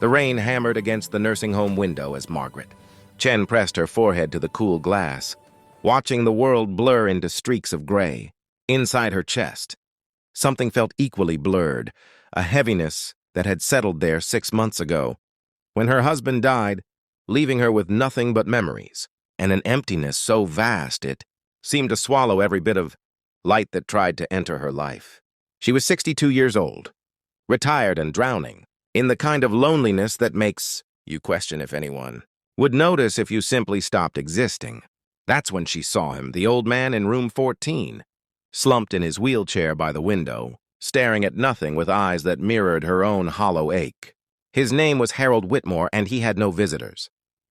The rain hammered against the nursing home window as Margaret Chen pressed her forehead to the cool glass, watching the world blur into streaks of gray. Inside her chest, something felt equally blurred, a heaviness that had settled there 6 months ago, when her husband died, leaving her with nothing but memories, and an emptiness so vast it seemed to swallow every bit of light that tried to enter her life. She was 62 years old, retired and drowning in the kind of loneliness that makes you question if anyone would notice if you simply stopped existing. That's when she saw him, the old man in room 14, slumped in his wheelchair by the window, staring at nothing with eyes that mirrored her own hollow ache. His name was Harold Whitmore, and he had no visitors.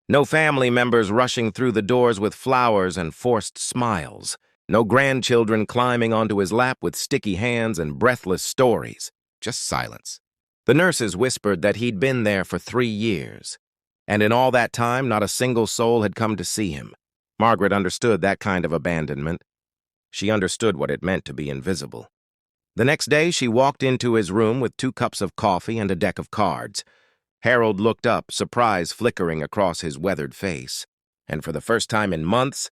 No family members rushing through the doors with flowers and forced smiles. No grandchildren climbing onto his lap with sticky hands and breathless stories. Just silence. The nurses whispered that he'd been there for 3 years, and in all that time, not a single soul had come to see him. Margaret understood that kind of abandonment. She understood what it meant to be invisible. The next day, she walked into his room with 2 cups of coffee and a deck of cards. Harold looked up, surprise flickering across his weathered face, and for the first time in months,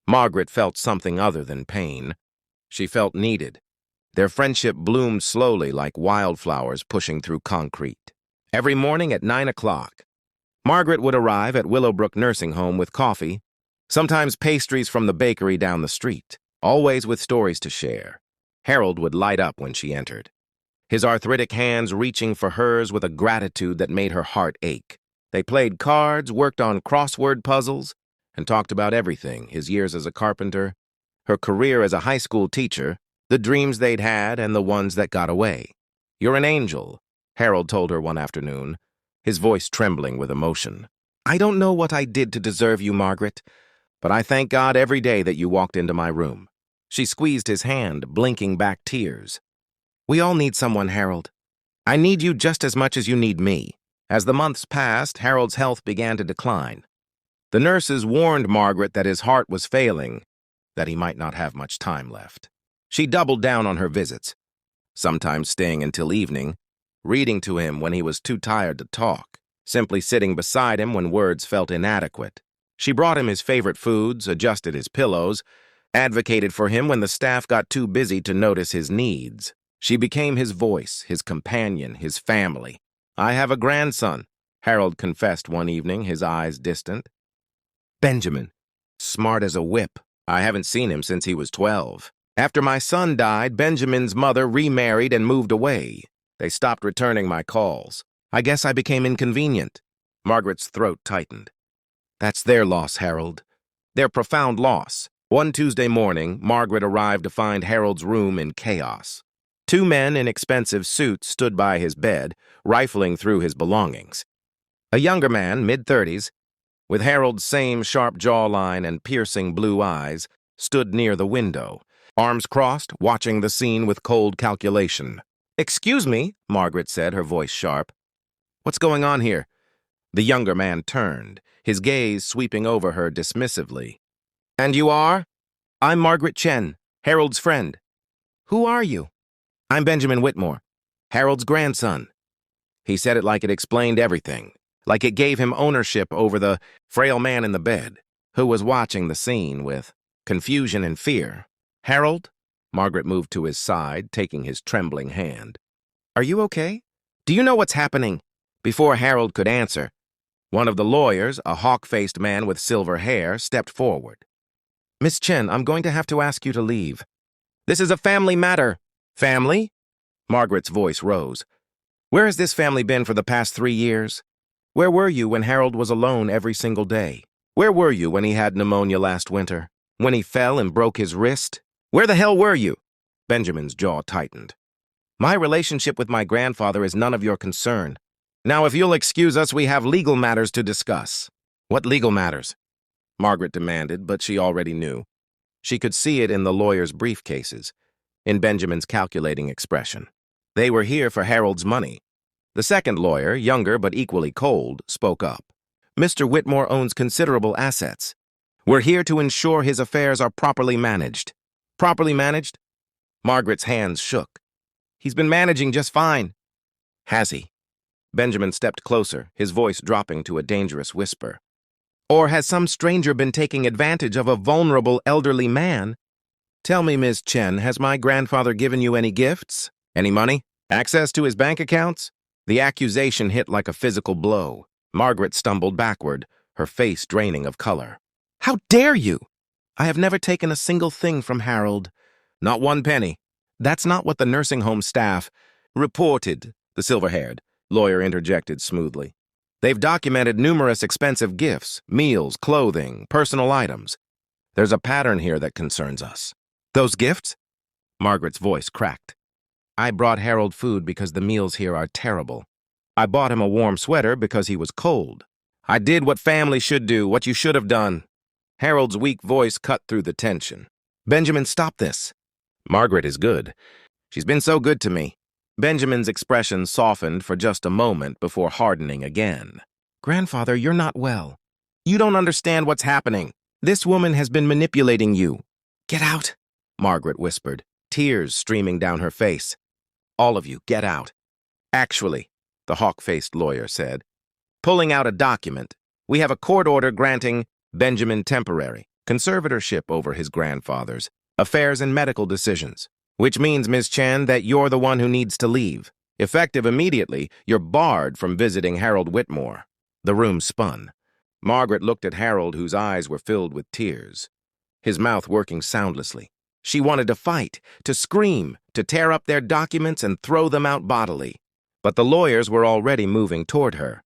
Margaret felt something other than pain. She felt needed. Their friendship bloomed slowly like wildflowers pushing through concrete. Every morning at 9 o'clock, Margaret would arrive at Willowbrook Nursing Home with coffee, sometimes pastries from the bakery down the street, always with stories to share. Harold would light up when she entered, his arthritic hands reaching for hers with a gratitude that made her heart ache. They played cards, worked on crossword puzzles, and talked about everything: his years as a carpenter, her career as a high school teacher, the dreams they'd had and the ones that got away. "You're an angel," Harold told her one afternoon, his voice trembling with emotion. "I don't know what I did to deserve you, Margaret, but I thank God every day that you walked into my room." She squeezed his hand, blinking back tears. "We all need someone, Harold. I need you just as much as you need me." As the months passed, Harold's health began to decline. The nurses warned Margaret that his heart was failing, that he might not have much time left. She doubled down on her visits, sometimes staying until evening, reading to him when he was too tired to talk, simply sitting beside him when words felt inadequate. She brought him his favorite foods, adjusted his pillows, advocated for him when the staff got too busy to notice his needs. She became his voice, his companion, his family. "I have a grandson," Harold confessed one evening, his eyes distant. "Benjamin, smart as a whip. I haven't seen him since he was 12. After my son died, Benjamin's mother remarried and moved away. They stopped returning my calls. I guess I became inconvenient." Margaret's throat tightened. "That's their loss, Harold. Their profound loss." One Tuesday morning, Margaret arrived to find Harold's room in chaos. 2 men in expensive suits stood by his bed, rifling through his belongings. A younger man, mid-30s, with Harold's same sharp jawline and piercing blue eyes, stood near the window, arms crossed, watching the scene with cold calculation. "Excuse me," Margaret said, her voice sharp. "What's going on here?" The younger man turned, his gaze sweeping over her dismissively. "And you are?" "I'm Margaret Chen, Harold's friend." "Who are you?" "I'm Benjamin Whitmore, Harold's grandson." He said it like it explained everything, like it gave him ownership over the frail man in the bed, who was watching the scene with confusion and fear. "Harold?" Margaret moved to his side, taking his trembling hand. "Are you okay? Do you know what's happening?" Before Harold could answer, one of the lawyers, a hawk-faced man with silver hair, stepped forward. "Miss Chen, I'm going to have to ask you to leave. This is a family matter." "Family?" Margaret's voice rose. "Where has this family been for the past 3 years? Where were you when Harold was alone every single day? Where were you when he had pneumonia last winter? When he fell and broke his wrist? Where the hell were you?" Benjamin's jaw tightened. "My relationship with my grandfather is none of your concern. Now, if you'll excuse us, we have legal matters to discuss." "What legal matters?" Margaret demanded, but she already knew. She could see it in the lawyer's briefcases, in Benjamin's calculating expression. They were here for Harold's money. The second lawyer, younger but equally cold, spoke up. "Mr. Whitmore owns considerable assets. We're here to ensure his affairs are properly managed." "Properly managed?" Margaret's hands shook. "He's been managing just fine." "Has he?" Benjamin stepped closer, his voice dropping to a dangerous whisper. Or has some stranger been taking advantage of a vulnerable elderly man? Tell me, Miss Chen, has my grandfather given you any gifts? Any money? Access to his bank accounts? The accusation hit like a physical blow. Margaret stumbled backward, her face draining of color. How dare you? I have never taken a single thing from Harold. Not one penny. That's not what the nursing home staff reported, the silver-haired lawyer interjected smoothly. They've documented numerous expensive gifts, meals, clothing, personal items. There's a pattern here that concerns us. Those gifts? Margaret's voice cracked. I brought Harold food because the meals here are terrible. I bought him a warm sweater because he was cold. I did what family should do, what you should have done. Harold's weak voice cut through the tension. Benjamin, stop this. Margaret is good. She's been so good to me. Benjamin's expression softened for just a moment before hardening again. Grandfather, you're not well. You don't understand what's happening. This woman has been manipulating you. Get out, Margaret whispered, tears streaming down her face. All of you, get out. Actually, the hawk-faced lawyer said, pulling out a document, we have a court order granting Benjamin temporary conservatorship over his grandfather's affairs and medical decisions, which means, Ms. Chen, that you're the one who needs to leave. Effective immediately, you're barred from visiting Harold Whitmore. The room spun. Margaret looked at Harold, whose eyes were filled with tears, his mouth working soundlessly. She wanted to fight, to scream, to tear up their documents and throw them out bodily. But the lawyers were already moving toward her.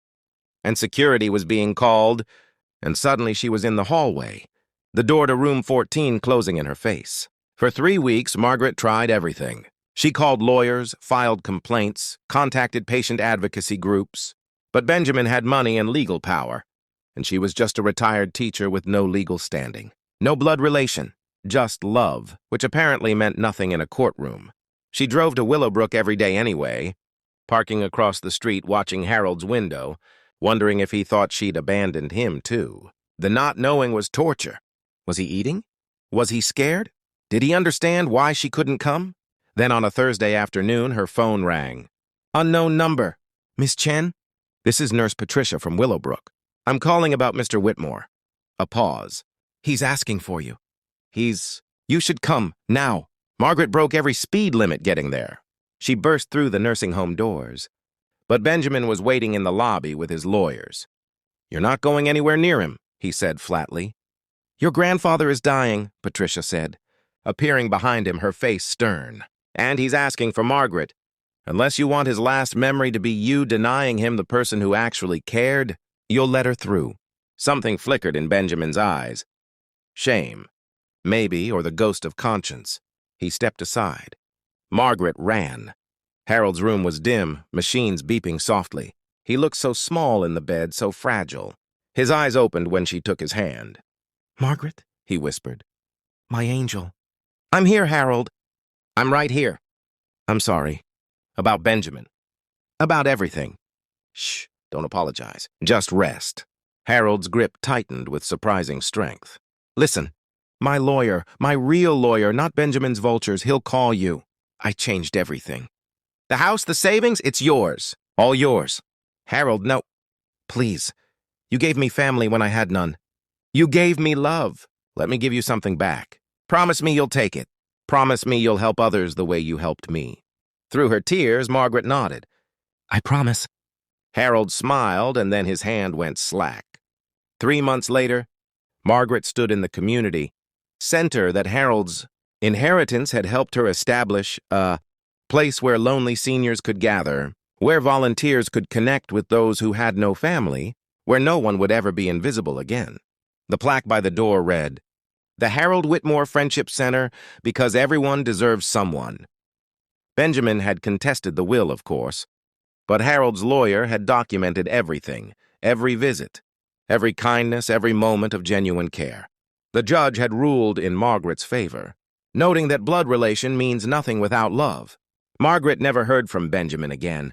And security was being called, and suddenly she was in the hallway, the door to room 14 closing in her face. For 3 weeks, Margaret tried everything. She called lawyers, filed complaints, contacted patient advocacy groups. But Benjamin had money and legal power, and she was just a retired teacher with no legal standing. No blood relation, just love, which apparently meant nothing in a courtroom. She drove to Willowbrook every day anyway, parking across the street watching Harold's window, wondering if he thought she'd abandoned him too. The not knowing was torture. Was he eating? Was he scared? Did he understand why she couldn't come? Then on a Thursday afternoon, her phone rang. Unknown number. Miss Chen? This is Nurse Patricia from Willowbrook. I'm calling about Mr. Whitmore. A pause. He's asking for you. You should come, now. Margaret broke every speed limit getting there. She burst through the nursing home doors. But Benjamin was waiting in the lobby with his lawyers. You're not going anywhere near him, he said flatly. Your grandfather is dying, Patricia said, appearing behind him, her face stern. And he's asking for Margaret. Unless you want his last memory to be you denying him the person who actually cared, you'll let her through. Something flickered in Benjamin's eyes. Shame. Maybe, or the ghost of conscience. He stepped aside. Margaret ran. Harold's room was dim, machines beeping softly. He looked so small in the bed, so fragile. His eyes opened when she took his hand. Margaret, he whispered. My angel. I'm here, Harold. I'm right here. I'm sorry. About Benjamin. About everything. Shh, don't apologize. Just rest. Harold's grip tightened with surprising strength. Listen, my lawyer, my real lawyer, not Benjamin's vultures, he'll call you. I changed everything. The house, the savings, it's yours. All yours. Harold, no. Please. You gave me family when I had none. You gave me love. Let me give you something back. Promise me you'll take it. Promise me you'll help others the way you helped me. Through her tears, Margaret nodded. I promise. Harold smiled, and then his hand went slack. 3 months later, Margaret stood in the community center that Harold's inheritance had helped her establish, a place where lonely seniors could gather, where volunteers could connect with those who had no family, where no one would ever be invisible again. The plaque by the door read, The Harold Whitmore Friendship Center, because everyone deserves someone. Benjamin had contested the will, of course, but Harold's lawyer had documented everything, every visit, every kindness, every moment of genuine care. The judge had ruled in Margaret's favor, noting that blood relation means nothing without love. Margaret never heard from Benjamin again,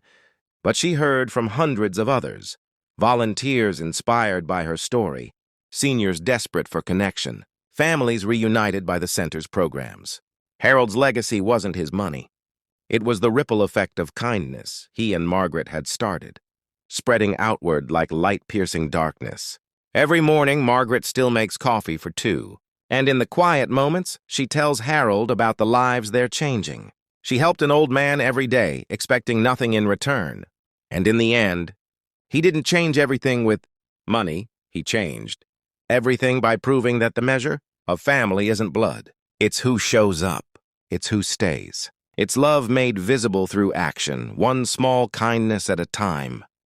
but she heard from hundreds of others, volunteers inspired by her story, seniors desperate for connection, families reunited by the center's programs. Harold's legacy wasn't his money. It was the ripple effect of kindness he and Margaret had started. spreading outward like light-piercing darkness. Every morning, Margaret still makes coffee for two, and in the quiet moments, she tells Harold about the lives they're changing. She helped an old man every day, expecting nothing in return. And in the end, he didn't change everything with money. He changed everything by proving that the measure of family isn't blood. It's who shows up. It's who stays. It's love made visible through action, one small kindness at a time.